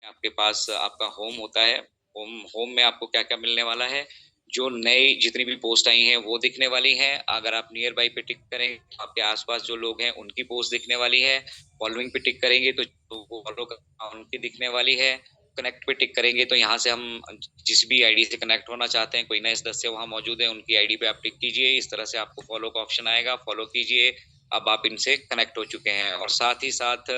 आपके पास आपका होम होता है। होम होम में आपको क्या-क्या मिलने वाला है, जो नई जितनी भी पोस्ट आई हैं वो दिखने वाली हैं। अगर आप नियर बाय पे टिक करें, तो आपके आस-पास जो लोग हैं उनकी पोस्ट दिखने वाली है। फॉलोइंग पे टिक करेंगे तो जो फॉलो कर उनकी दिखने वाली है। कनेक्ट पे टिक करेंगे तो यहाँ से हम जिस भी आईडी से कनेक्ट होना चाहते हैं, कोई नए सदस्य वहाँ मौजूद है, उनकी आईडी पे आप टिक कीजिए। इस तरह से आपको फॉलो का ऑप्शन आएगा, फॉलो कीजिए। अब आप इनसे कनेक्ट हो चुके हैं और साथ ही साथ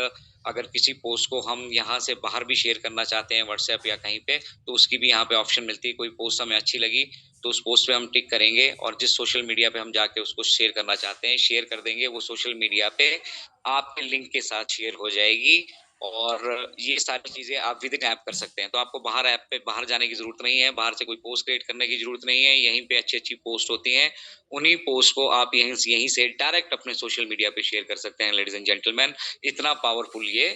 अगर किसी पोस्ट को हम यहाँ से बाहर भी शेयर करना चाहते हैं व्हाट्सएप या कहीं पे, तो उसकी भी यहाँ पे ऑप्शन मिलती है। कोई पोस्ट हमें अच्छी लगी, तो उस पोस्ट पे हम टिक करेंगे और जिस सोशल मीडिया पे हम जाके उसको शेयर करना चाहते हैं, शेयर कर देंगे। वो सोशल मीडिया पे आपके लिंक के साथ शेयर हो जाएगी और ये सारी चीज़ें आप विद इन ऐप कर सकते हैं। तो आपको बाहर ऐप पे बाहर जाने की ज़रूरत नहीं है, बाहर से कोई पोस्ट क्रिएट करने की ज़रूरत नहीं है। यहीं पे अच्छी-अच्छी पोस्ट होती हैं। उन्हीं पोस्ट को आप यहीं से डायरेक्ट अपने सोशल मीडिया पे शेयर कर सकते हैं लेडीज़ एंड जेंटलमैन। इतना पावरफुल ये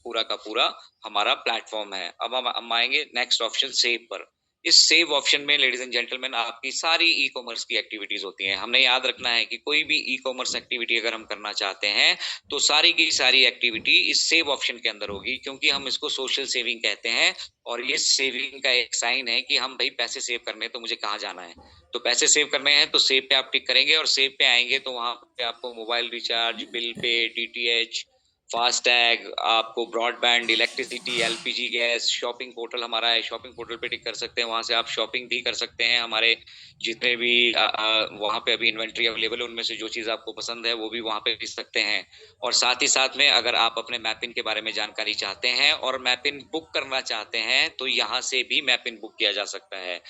पूरा का पूरा हमारा प्लेटफ़ॉर्म है। अब हम आएँगे नेक्स्ट ऑप्शन सेव पर। इस सेव ऑप्शन में लेडीज़ एंड जेंटलमैन आपकी सारी ई-कॉमर्स की एक्टिविटीज़ होती हैं। हमने याद रखना है कि कोई भी ई-कॉमर्स एक्टिविटी अगर हम करना चाहते हैं, तो सारी की सारी एक्टिविटी इस सेव ऑप्शन के अंदर होगी क्योंकि हम इसको सोशल सेविंग कहते हैं और ये सेविंग का एक साइन है कि हम भई पैसे सेव करने हैं तो मुझे कहाँ जाना है। तो पैसे सेव करने हैं तो सेव पे आप टिक करेंगे और सेव पे आएँगे तो वहाँ पे आपको mobile recharge, bill pay, DTH, FASTag, आपको broadband, electricity, LPG gas, shopping portal हमारा है, शॉपिंग पोर्टल पे टिक कर सकते हैं, वहाँ से आप शॉपिंग भी कर सकते हैं। हमारे जितने भी वहाँ पे अभी इन्वेंटरी अवेलेबल है, उनमें से जो चीज़ आपको पसंद है, वो भी वहाँ पे खरीद सकते हैं। और साथ ही साथ में अगर आप अपने मैपिन के बारे में जानकारी चाहते हैं और मैपिन बुक करना चाहते हैं, तो यहाँ से भी मैपिन बुक किया जा सकता है।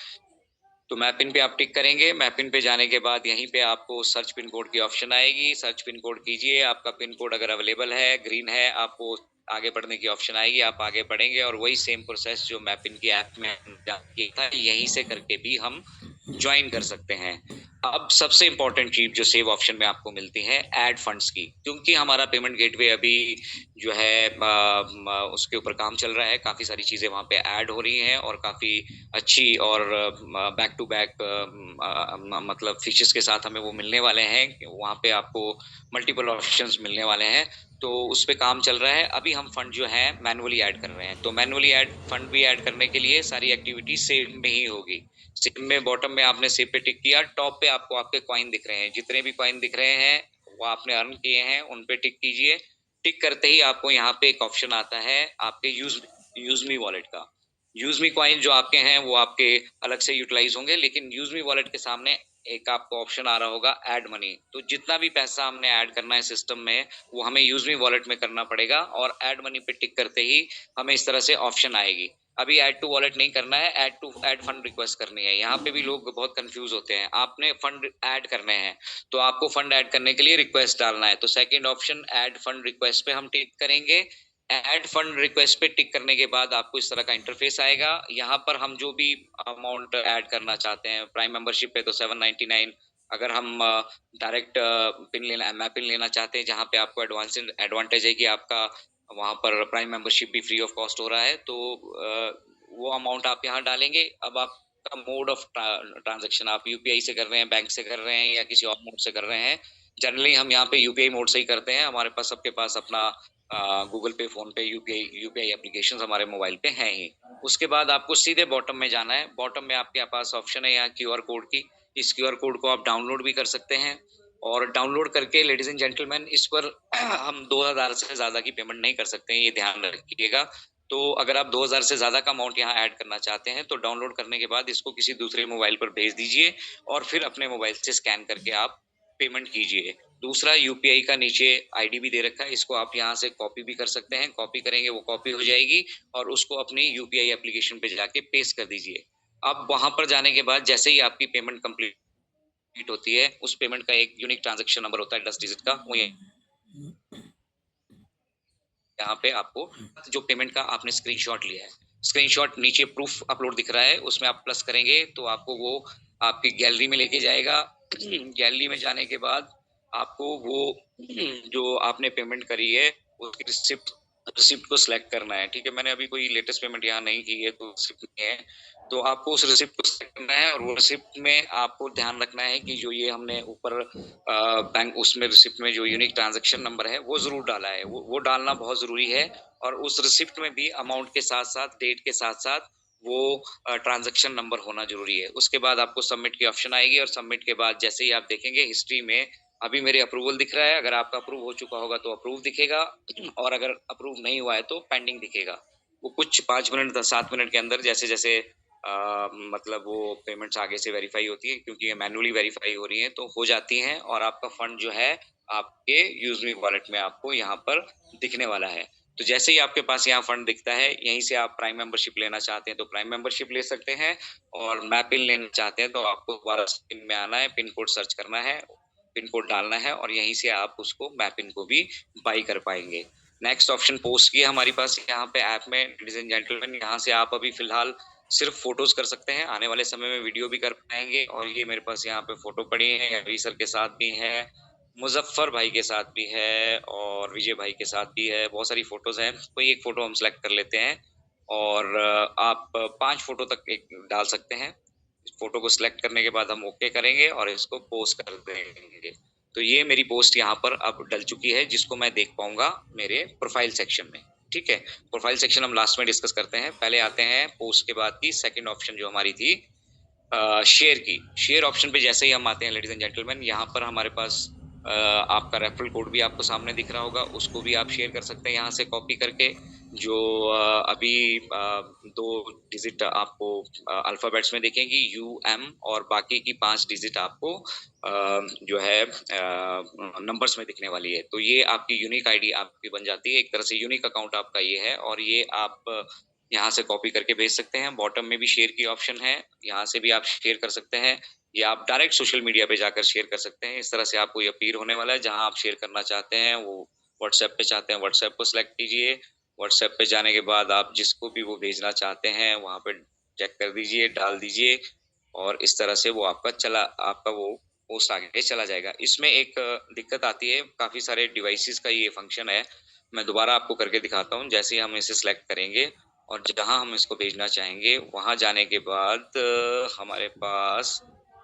तो मैपिन पे आप टिक करेंगे, मैपिन पे जाने के बाद यहीं पे आपको सर्च पिन कोड की ऑप्शन आएगी, सर्च पिन कोड कीजिए, आपका पिन कोड अगर अवेलेबल है, ग्रीन है, आपको आगे बढ़ने की ऑप्शन आएगी, आप आगे बढ़ेंगे और वही सेम प्रोसेस जो मैपिन की ऐप में किया था, यहीं से करके भी हम जॉइन कर सकते हैं। अब सबसे इम्पोर्टेंट चीज़ जो सेव ऑप्शन में आपको मिलती है, ऐड फंड्स की, क्योंकि हमारा पेमेंट गेटवे अभी जो है उसके ऊपर काम चल रहा है, काफ़ी सारी चीज़ें वहाँ पे ऐड हो रही हैं और काफ़ी अच्छी और बैक टू बैक मतलब फीचर्स के साथ हमें वो मिलने वाले हैं। वहाँ पे आपको मल्टीपल ऑप्शंस मिलने वाले हैं, तो उस पे काम चल रहा है। अभी हम फंड जो है मैनुअली ऐड कर रहे हैं, तो मैनुअली ऐड फंड भी ऐड करने के लिए सारी एक्टिविटी सेव में ही होगी। सेव में बॉटम में आपने सेव पे टिक किया, टॉप पे आपको आपके कॉइन दिख रहे हैं। जितने भी कॉइन दिख रहे हैं, वो आपने अर्न किए हैं, उन पे टिक कीजिए। टिक करते ही आपको यहाँ पे एक ऑप्शन आता है आपके यूज़ मी वॉलेट का। यूज़ मी कॉइन जो आपके हैं वो आपके अलग से यूटिलाइज़ होंगे, लेकिन यूज़ मी वॉलेट के सामने एक आपको ऑप्शन आ रहा होगा ऐड मनी। तो जितना भी पैसा हमने ऐड करना है सिस्टम में, वो हमें यूज़ मी वॉलेट में करना पड़ेगा और ऐड मनी पे टिक करते ही हमें इस तरह से ऑप्शन आएगी। अभी ऐड टू वॉलेट नहीं करना है, ऐड फंड रिक्वेस्ट करनी है। यहाँ पे भी लोग बहुत कन्फ्यूज़ होते हैं। आपने फंड ऐड करने हैं, तो आपको फंड ऐड करने के लिए रिक्वेस्ट डालना है। तो second option add fund request पे हम टिक करेंगे। ऐड फंड रिक्वेस्ट पे टिक करने के बाद आपको इस तरह का इंटरफेस आएगा। यहाँ पर हम जो भी अमाउंट ऐड करना चाहते हैं, प्राइम मेंबरशिप पे तो 799, अगर हम डायरेक्ट पिन लेना मैपिन लेना चाहते हैं जहाँ पे आपको एडवांटेज है कि आपका वहाँ पर प्राइम मेंबरशिप भी फ्री ऑफ कॉस्ट हो रहा है, तो वो अमाउंट आप यहाँ डालेंगे। अब आपका मोड ऑफ ट्रांजैक्शन आप यूपीआई से कर रहे हैं, बैंक से कर रहे हैं या किसी और मोड से कर रहे हैं। जनरली हम यहाँ पे यूपीआई मोड से ही करते हैं। हमारे पास सबके पास अपना गूगल पे, फ़ोन पे, यूपीआई एप्लीकेशंस हमारे मोबाइल पे हैं ही। उसके बाद आपको सीधे बॉटम में जाना है। बॉटम में आपके पास ऑप्शन है यहाँ क्यूआर कोड की। इस क्यूआर कोड को आप डाउनलोड भी कर सकते हैं और डाउनलोड करके लेडीज़ एंड जेंटलमैन इस पर हम 2000 से ज़्यादा की पेमेंट नहीं कर सकते हैं, ये ध्यान रखिएगा। तो अगर आप 2000 से ज़्यादा का अमाउंट यहाँ ऐड करना चाहते हैं, तो डाउनलोड करने के बाद इसको किसी दूसरे मोबाइल पर भेज दीजिए और फिर अपने मोबाइल से स्कैन करके आप पेमेंट कीजिए। दूसरा यूपीआई का नीचे आईडी भी दे रखा है, इसको आप यहाँ से कॉपी भी कर सकते हैं। कॉपी करेंगे वो कॉपी हो जाएगी और उसको अपनी यूपीआई एप्लीकेशन पे जाके पेस्ट कर दीजिए। अब वहाँ पर जाने के बाद जैसे ही आपकी पेमेंट कंप्लीट होती है, उस पेमेंट का एक यूनिक ट्रांज़ैक्शन नंबर होता है 10 डिजिट का, वो यहाँ पे आपको जो पेमेंट का आपने स्क्रीनशॉट लिया है, स्क्रीनशॉट नीचे प्रूफ अपलोड दिख रहा है, उसमें आप प्लस करेंगे तो आपको वो आपकी गैलरी में लेके जाएगा। गैलरी में जाने के बाद आपको वो जो आपने पेमेंट करी है, उसकी रिसिप्ट रिसिप्ट को सिलेक्ट करना है, ठीक है। मैंने अभी कोई लेटेस्ट पेमेंट यहाँ नहीं की है तो रिसिप्ट नहीं है, तो आपको उस रिसिप्ट को सिलेक्ट करना है और वो रिसिप्ट में आपको ध्यान रखना है कि जो ये हमने ऊपर बैंक उसमें रिसिप्ट में जो यूनिक ट्रांजैक्शन नंबर है वो जरूर डाला है, वो डालना बहुत जरूरी है। और उस रिसिप्ट में भी अमाउंट के साथ साथ डेट के साथ साथ वो ट्रांजैक्शन नंबर होना जरूरी है। उसके बाद आपको सबमिट की ऑप्शन आएगी और सबमिट के बाद जैसे ही आप देखेंगे हिस्ट्री में अभी मेरे अप्रूवल दिख रहा है, अगर आपका अप्रूव हो चुका होगा तो अप्रूव दिखेगा और अगर अप्रूव नहीं हुआ है तो पेंडिंग दिखेगा। वो कुछ 5 मिनट 7 मिनट के अंदर जैसे जैसे मतलब वो पेमेंट्स आगे से वेरीफाई होती है, क्योंकि ये मैन्युअली वेरीफाई हो रही है तो हो जाती हैं और आपका फंड जो है आपके यूजमी वॉलेट में आपको यहाँ पर दिखने वाला है। तो जैसे ही आपके पास यहाँ फंड दिखता है, यहीं से आप प्राइम मेंबरशिप लेना चाहते हैं तो प्राइम मेंबरशिप ले सकते हैं, और मैपिन लेना चाहते हैं तो आपको दोबारा पिन में आना है, पिन कोड सर्च करना है, पिन कोड डालना है और यहीं से आप उसको मैपिन को भी बाई कर पाएंगे। नेक्स्ट ऑप्शन पोस्ट की है हमारे पास यहाँ पे ऐप में, लेडीज एंड जेंटलमैन। यहाँ से आप अभी फिलहाल सिर्फ फोटोज कर सकते हैं, आने वाले समय में वीडियो भी कर पाएंगे। और ये मेरे पास यहाँ पे फोटो पड़ी है, रवि सर के साथ भी है, मुजफ्फर भाई के साथ भी है और विजय भाई के साथ भी है, बहुत सारी फोटोज हैं। कोई एक फोटो हम सिलेक्ट कर लेते हैं और आप 5 फोटो तक एक डाल सकते हैं। फोटो को सिलेक्ट करने के बाद हम ओके करेंगे और इसको पोस्ट कर देंगे। तो ये मेरी पोस्ट यहाँ पर अब डल चुकी है, जिसको मैं देख पाऊंगा मेरे प्रोफाइल सेक्शन में। ठीक है, प्रोफाइल सेक्शन हम लास्ट में डिस्कस करते हैं। पहले आते हैं पोस्ट के बाद की सेकंड ऑप्शन जो हमारी थी शेयर की। शेयर ऑप्शन पे जैसे ही हम आते हैं लेडीज एंड जेंटलमैन, यहाँ पर हमारे पास आपका रेफरल कोड भी आपको सामने दिख रहा होगा, उसको भी आप शेयर कर सकते हैं यहाँ से कॉपी करके। जो अभी 2 डिजिट आपको अल्फाबेट्स में दिखेंगी, UM, और बाकी की 5 डिजिट आपको जो है नंबर्स में दिखने वाली है। तो ये आपकी यूनिक आईडी आपकी बन जाती है, एक तरह से यूनिक अकाउंट आपका ये है, और ये आप यहाँ से कॉपी करके भेज सकते हैं। बॉटम में भी शेयर की ऑप्शन है, यहाँ से भी आप शेयर कर सकते हैं, या आप डायरेक्ट सोशल मीडिया पे जाकर शेयर कर सकते हैं। इस तरह से आपको ये अपीयर होने वाला है। जहां आप शेयर करना चाहते हैं वो व्हाट्सएप पे चाहते हैं, व्हाट्सएप को सिलेक्ट कीजिए। व्हाट्सएप पे जाने के बाद आप जिसको भी वो भेजना चाहते हैं वहां पे चेक कर दीजिए, डाल दीजिए, और इस तरह से वो आपका वो पोस्ट आगे चला जाएगा। इसमें एक दिक्कत आती है, काफी सारे डिवाइसेस का ये फंक्शन है। मैं दोबारा आपको करके दिखाता हूँ। जैसे ही हम इसे सिलेक्ट करेंगे और जहां हम इसको भेजना चाहेंगे वहां जाने के बाद हमारे पास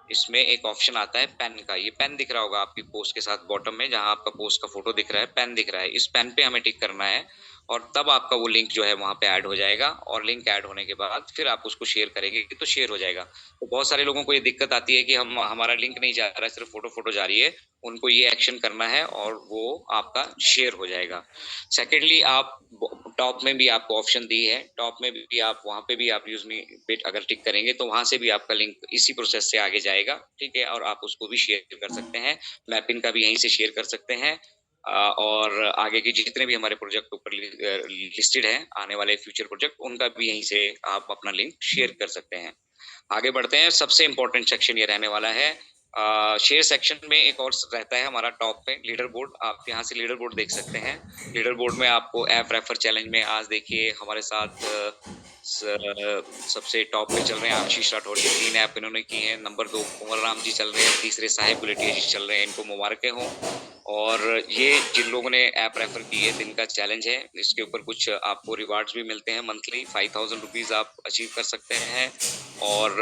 इसमें एक ऑप्शन आता है पेन का। ये पेन दिख रहा होगा आपकी पोस्ट के साथ बॉटम में, जहां आपका पोस्ट का फोटो दिख रहा है, पेन दिख रहा है। इस पेन पे हमें टिक करना है और तब आपका वो लिंक जो है वहां पे ऐड हो जाएगा, और लिंक ऐड होने के बाद फिर आप उसको शेयर करेंगे तो शेयर हो जाएगा। तो बहुत सारे लोगों को ये दिक्कत आती है कि हमारा लिंक नहीं जा रहा है, सिर्फ फोटो फोटो जा रही है। उनको ये एक्शन करना है और वो आपका शेयर हो जाएगा। सेकेंडली, आप टॉप में भी आपको ऑप्शन दी है, टॉप में भी आप वहां पे भी आप यूज मी पे अगर टिक करेंगे तो वहां से भी आपका लिंक इसी प्रोसेस से आगे जाएगा। ठीक है, और आप उसको भी शेयर कर सकते हैं, मैपिन का भी यहीं से शेयर कर सकते हैं। और आगे के जितने भी हमारे प्रोजेक्ट ऊपर लिस्टेड है, आने वाले फ्यूचर प्रोजेक्ट, उनका भी यहीं से आप अपना लिंक शेयर कर सकते हैं। आगे बढ़ते हैं। सबसे इंपॉर्टेंट सेक्शन ये रहने वाला है। शेयर सेक्शन में एक और रहता है हमारा टॉप पे लीडर बोर्ड। आप यहाँ से लीडर बोर्ड देख सकते हैं। लीडर बोर्ड में आपको ऐप रेफर चैलेंज में आज देखिए हमारे साथ सबसे टॉप पे चल रहे हैं आशीष राठौर जी, 3 ऐप इन्होंने की हैं। नंबर 2 कुंवर राम जी चल रहे हैं, तीसरे साहिब गुलेटिया जी चल रहे हैं, इनको मुबारकें हों। और ये जिन लोगों ने ऐप रेफर की है, दिन का चैलेंज है, इसके ऊपर कुछ आपको रिवार्ड्स भी मिलते हैं मंथली। 5000 रुपीज आप अचीव कर सकते हैं, और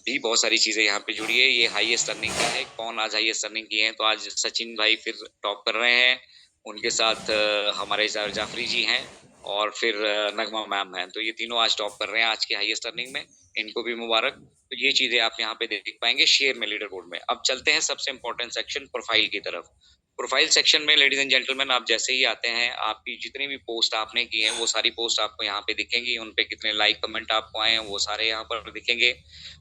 भी बहुत सारी चीजें यहाँ पे जुड़ी है। ये हाईएस्ट अर्निंग का है, कौन आज हाईएस्ट अर्निंग किए हैं, तो आज सचिन भाई फिर टॉप कर रहे हैं, उनके साथ हमारे जाफरी जी हैं, और फिर नगमा मैम हैं। तो ये तीनों आज टॉप कर रहे हैं आज की हाईएस्ट अर्निंग में, इनको भी मुबारक। तो ये चीजें आप यहाँ पे देख पाएंगे शेयर में, लीडर बोर्ड में। अब चलते हैं सबसे इंपॉर्टेंट सेक्शन प्रोफाइल की तरफ। प्रोफाइल सेक्शन में लेडीज एंड जेंटलमैन, आप जैसे ही आते हैं, आपकी जितनी भी पोस्ट आपने की है वो सारी पोस्ट आपको यहाँ पे दिखेंगी, उन पे कितने लाइक कमेंट आपको आए हैं वो सारे यहाँ पर दिखेंगे।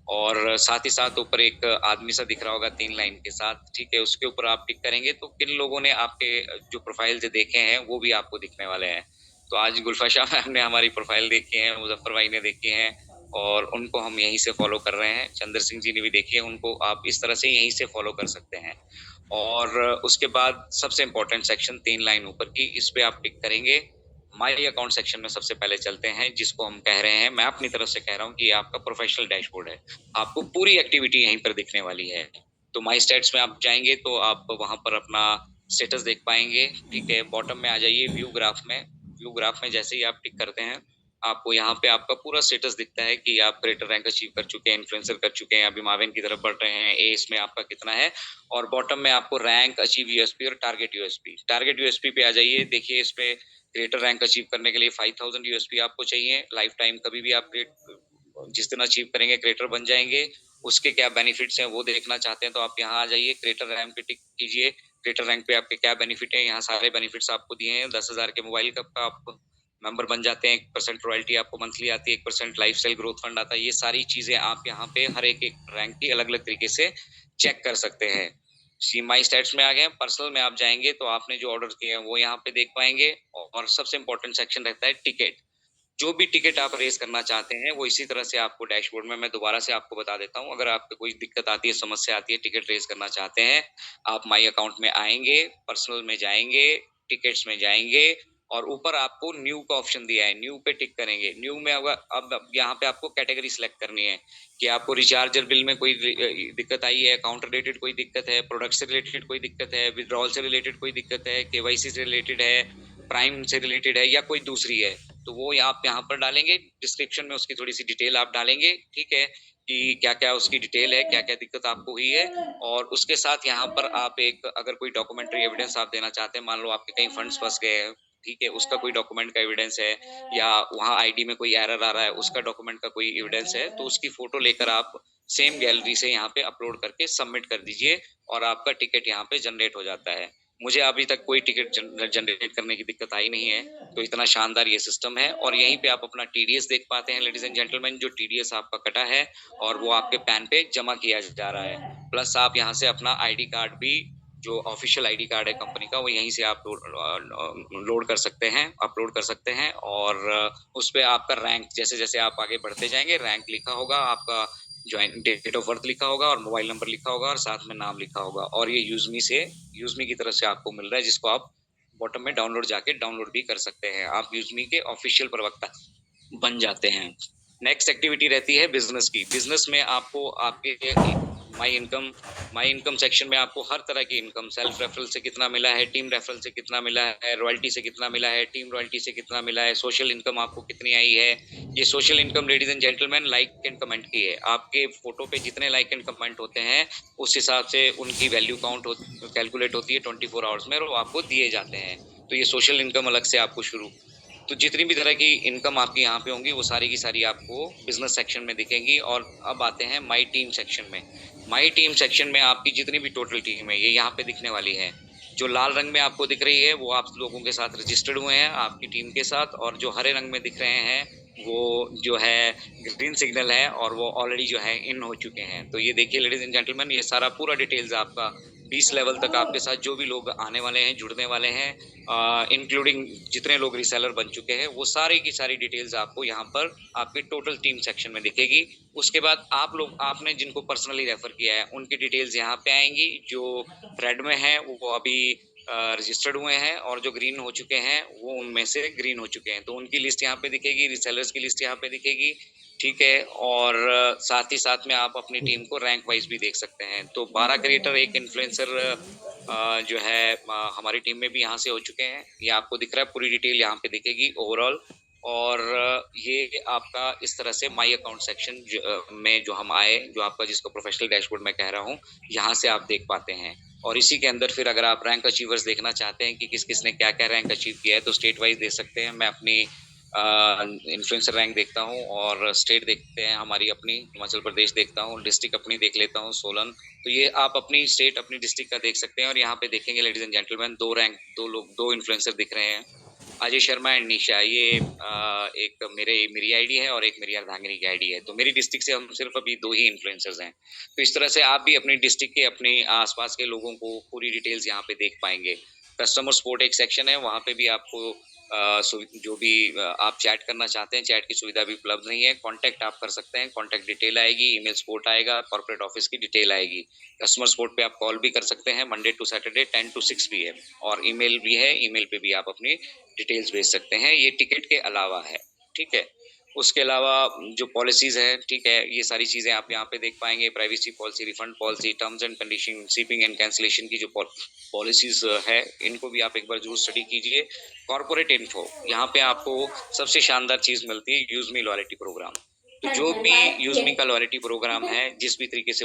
और साथ ही साथ ऊपर एक आदमी सा दिख रहा होगा 3 लाइन के साथ, ठीक है, उसके ऊपर आप टिक करेंगे तो किन लोगों ने आपके जो प्रोफाइल से देखे हैं वो भी आपको दिखने वाले हैं। तो आज गुल्फा शाह मैम ने हमारी प्रोफाइल देखी है, मुजफ्फर भाई ने देखी है, और उनको हम यहीं से फॉलो कर रहे हैं। चंद्र सिंह जी ने भी देखी है, उनको आप इस तरह से यहीं से फॉलो कर सकते हैं। और उसके बाद सबसे इंपॉर्टेंट सेक्शन 3 लाइन ऊपर की, इस पे आप टिक करेंगे। माई अकाउंट सेक्शन में सबसे पहले चलते हैं, जिसको हम कह रहे हैं, मैं अपनी तरफ से कह रहा हूँ कि आपका प्रोफेशनल डैशबोर्ड है। आपको पूरी एक्टिविटी यहीं पर दिखने वाली है। तो माई स्टेट्स में आप जाएंगे तो आप वहां पर अपना स्टेटस देख पाएंगे। ठीक है, बॉटम में आ जाइए व्यू ग्राफ में, व्यू ग्राफ में जैसे ही आप टिक करते हैं, आपको यहाँ पे आपका पूरा स्टेटस दिखता है कि आप क्रिएटर रैंक अचीव कर चुके हैं, इन्फ्लुएंसर कर चुके हैं, अभी माविन की तरफ बढ़ रहे हैं, एस में आपका कितना है, और बॉटम में आपको रैंक, अचीव यूएसपी और टारगेट यूएसपी। टारगेट यूएसपी पे आ जाइए, देखिए इस पे क्रिएटर रैंक अचीव करने के लिए 5000 यूएसपी आपको चाहिए। लाइफ टाइम कभी भी आप जिस दिन अचीव करेंगे क्रिएटर बन जाएंगे। उसके क्या बेनिफिट्स हैं वो देखना चाहते हैं तो आप यहाँ आ जाइए, क्रिएटर रैंक पे टिक कीजिए। क्रिएटर रैंक पे आपके क्या बेनिफिट है, यहाँ सारे बेनिफिट्स आपको दिए हैं। 10,000 के मोबाइल कप का आप मेंबर बन जाते हैं, 1% रॉयल्टी आपको मंथली आती है, 1% लाइफ स्टाइल ग्रोथ फंड आता है। ये सारी चीजें आप यहाँ पे हर एक रैंक की अलग अलग तरीके से चेक कर सकते हैं। सी माई स्टैट्स में आ गए, पर्सनल में आप जाएंगे तो आपने जो ऑर्डर किए हैं वो यहाँ पे देख पाएंगे। और सबसे इंपॉर्टेंट सेक्शन रहता है टिकट। जो भी टिकट आप रेस करना चाहते हैं वो इसी तरह से आपको डैशबोर्ड में, मैं दोबारा से आपको बता देता हूँ, अगर आपको कोई दिक्कत आती है, समस्या आती है, टिकट रेस करना चाहते हैं, आप माई अकाउंट में आएंगे, पर्सनल में जाएंगे, टिकट्स में जाएंगे, और ऊपर आपको न्यू का ऑप्शन दिया है, न्यू पे टिक करेंगे। न्यू में अब यहाँ पे आपको कैटेगरी सिलेक्ट करनी है कि आपको रिचार्जर बिल में कोई दिक्कत आई है, अकाउंट रिलेटेड कोई दिक्कत है, प्रोडक्ट से रिलेटेड कोई दिक्कत है, विड्रॉल से रिलेटेड कोई दिक्कत है, केवाईसी से रिलेटेड है, प्राइम से रिलेटेड है, या कोई दूसरी है, तो वो आप यहाँ पर डालेंगे। डिस्क्रिप्शन में उसकी थोड़ी सी डिटेल आप डालेंगे, ठीक है, कि क्या क्या उसकी डिटेल है, क्या क्या दिक्कत आपको हुई है। और उसके साथ यहाँ पर आप एक, अगर कोई डॉक्यूमेंट्री एविडेंस आप देना चाहते हैं, मान लो आपके कहीं फंड्स फंस गए हैं, ठीक है, उसका कोई डॉक्यूमेंट का एविडेंस है, या वहाँ आईडी में कोई एरर आ रहा है, उसका डॉक्यूमेंट का कोई एविडेंस है, तो उसकी फोटो लेकर आप सेम गैलरी से यहाँ पे अपलोड करके सबमिट कर दीजिए, और आपका टिकट यहाँ पे जनरेट हो जाता है। मुझे अभी तक कोई टिकट जनरेट करने की दिक्कत आई नहीं है, तो इतना शानदार ये सिस्टम है। और यहीं पे आप अपना टीडीएस देख पाते हैं लेडीज एंड जेंटलमैन, जो टीडीएस आपका कटा है और वो आपके पैन पे जमा किया जा रहा है। प्लस आप यहाँ से अपना आईडी कार्ड भी, जो ऑफिशियल आईडी कार्ड है कंपनी का, वो यहीं से आप लोड कर सकते हैं, अपलोड कर सकते हैं। और उस पर आपका रैंक, जैसे जैसे आप आगे बढ़ते जाएंगे, रैंक लिखा होगा, आपका ज्वाइन डेट ऑफ बर्थ लिखा होगा, और मोबाइल नंबर लिखा होगा, और साथ में नाम लिखा होगा। और ये यूजमी की तरफ से आपको मिल रहा है, जिसको आप बॉटम में डाउनलोड भी कर सकते हैं। आप यूजमी के ऑफिशियल प्रवक्ता बन जाते हैं। नेक्स्ट एक्टिविटी रहती है बिजनेस की। बिजनेस में आपको आपके माई इनकम सेक्शन में आपको हर तरह की इनकम, सेल्फ रेफरल से कितना मिला है, टीम रेफरल से कितना मिला है, रॉयल्टी से कितना मिला है, टीम रॉयल्टी से कितना मिला है, सोशल इनकम आपको कितनी आई है। ये social income ladies and gentleman like and comment की है। आपके फोटो पे जितने लाइक एंड कमेंट होते हैं उस हिसाब से उनकी वैल्यू कैलकुलेट होती है 24 आवर्स में, और वो आपको दिए जाते हैं। तो ये सोशल इनकम अलग से आपको शुरू, तो जितनी भी तरह की इनकम आपकी यहाँ पे होंगी वो सारी की सारी आपको बिजनेस सेक्शन में दिखेंगी। और अब आते हैं माई टीम सेक्शन में। माई टीम सेक्शन में आपकी जितनी भी टोटल टीम है ये यहाँ पे दिखने वाली है। जो लाल रंग में आपको दिख रही है वो आप लोगों के साथ रजिस्टर्ड हुए हैं आपकी टीम के साथ, और जो हरे रंग में दिख रहे हैं वो जो है ग्रीन सिग्नल है, और वो ऑलरेडी जो है इन हो चुके हैं। तो ये देखिए लेडीज एंड जेंटलमैन, ये सारा पूरा डिटेल्स आपका 20 लेवल तक आपके साथ जो भी लोग आने वाले हैं, जुड़ने वाले हैं, इंक्लूडिंग जितने लोग रीसेलर बन चुके हैं, वो सारी की सारी डिटेल्स आपको यहाँ पर आपके टोटल टीम सेक्शन में दिखेगी। उसके बाद आपने जिनको पर्सनली रेफर किया है उनकी डिटेल्स यहाँ पे आएंगी। जो रेड में है वो अभी रजिस्टर्ड हुए हैं, और जो ग्रीन हो चुके हैं वो उनमें से ग्रीन हो चुके हैं, तो उनकी लिस्ट यहाँ पे दिखेगी, रीसेलर्स की लिस्ट यहाँ पे दिखेगी, ठीक है। और साथ ही साथ में आप अपनी टीम को रैंक वाइज भी देख सकते हैं। तो 12 क्रिएटर, एक इन्फ्लुएंसर जो है हमारी टीम में भी यहाँ से हो चुके हैं। ये आपको दिख रहा है, पूरी डिटेल यहाँ पे दिखेगी ओवरऑल। और ये आपका इस तरह से माई अकाउंट सेक्शन में जो हम आए, जो आपका जिसको प्रोफेशनल डैशबोर्ड मैं कह रहा हूँ, यहाँ से आप देख पाते हैं। और इसी के अंदर फिर अगर आप रैंक अचीवर्स देखना चाहते हैं कि किस किस ने क्या क्या रैंक अचीव किया है, तो स्टेट वाइज देख सकते हैं। मैं अपनी इन्फ्लुएंसर रैंक देखता हूँ, और स्टेट देखते हैं हमारी अपनी हिमाचल प्रदेश देखता हूँ, डिस्ट्रिक्ट अपनी देख लेता हूँ सोलन। तो ये आप अपनी स्टेट अपनी डिस्ट्रिक्ट का देख सकते हैं। और यहाँ पे देखेंगे लेडीज एंड जेंटलमैन, दो इन्फ्लुएंसर दिख रहे हैं, अजय शर्मा एंड निशा। ये एक मेरी आईडी है और एक मेरी अर्धांगिनी की आईडी है। तो मेरी डिस्ट्रिक्ट से हम सिर्फ अभी 2 ही इन्फ्लुएंसर्स हैं। तो इस तरह से आप भी अपनी डिस्ट्रिक्ट के, अपने आसपास के लोगों को पूरी डिटेल्स यहाँ पे देख पाएंगे। कस्टमर सपोर्ट एक सेक्शन है, वहाँ पे भी आपको जो भी आप चैट करना चाहते हैं, चैट की सुविधा भी उपलब्ध नहीं है। कॉन्टैक्ट आप कर सकते हैं, कॉन्टैक्ट डिटेल आएगी, ईमेल सपोर्ट आएगा, कॉर्पोरेट ऑफिस की डिटेल आएगी। कस्टमर सपोर्ट पे आप कॉल भी कर सकते हैं, Monday to Saturday 10 to 6 PM। और ईमेल भी है, ईमेल पे भी आप अपनी डिटेल्स भेज सकते हैं। ये टिकट के अलावा है, ठीक है। उसके अलावा जो पॉलिसीज़ हैं, ठीक है, ये सारी चीज़ें आप यहाँ पे देख पाएँगे, privacy policy, refund policy, terms and condition, shipping and cancellation की जो पॉलिसीज़ है, इनको भी आप एक बार ज़रूर स्टडी कीजिए। कॉर्पोरेट इन्फो, यहाँ पे आपको सबसे शानदार चीज़ मिलती है, यूज़ मी लॉयल्टी प्रोग्राम। तो जो भी यूज़ मी का लॉयल्टी प्रोग्राम है, जिस भी तरीके से